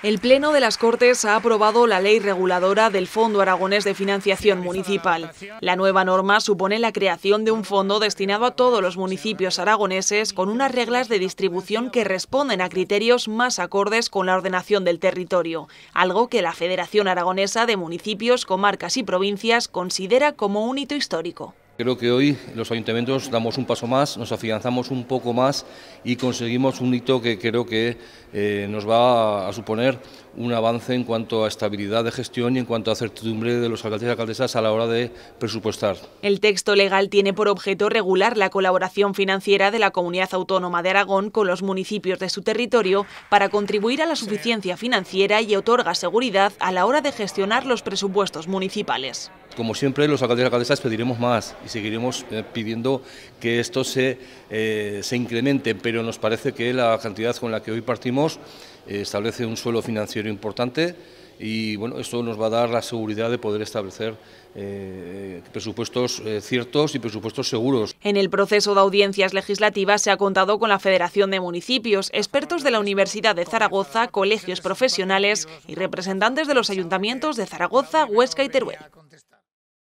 El Pleno de las Cortes ha aprobado la ley reguladora del Fondo Aragonés de Financiación Municipal. La nueva norma supone la creación de un fondo destinado a todos los municipios aragoneses con unas reglas de distribución que responden a criterios más acordes con la ordenación del territorio, algo que la Federación Aragonesa de Municipios, Comarcas y Provincias considera como un hito histórico. Creo que hoy los ayuntamientos damos un paso más, nos afianzamos un poco más y conseguimos un hito que creo que nos va a suponer un avance en cuanto a estabilidad de gestión y en cuanto a certidumbre de los alcaldes y alcaldesas a la hora de presupuestar. El texto legal tiene por objeto regular la colaboración financiera de la Comunidad Autónoma de Aragón con los municipios de su territorio para contribuir a la suficiencia financiera y otorga seguridad a la hora de gestionar los presupuestos municipales. Como siempre, los alcaldes y alcaldesas pediremos más y seguiremos pidiendo que esto se incremente, pero nos parece que la cantidad con la que hoy partimos establece un suelo financiero importante y bueno, esto nos va a dar la seguridad de poder establecer presupuestos ciertos y presupuestos seguros. En el proceso de audiencias legislativas se ha contado con la Federación de Municipios, expertos de la Universidad de Zaragoza, colegios profesionales y representantes de los ayuntamientos de Zaragoza, Huesca y Teruel.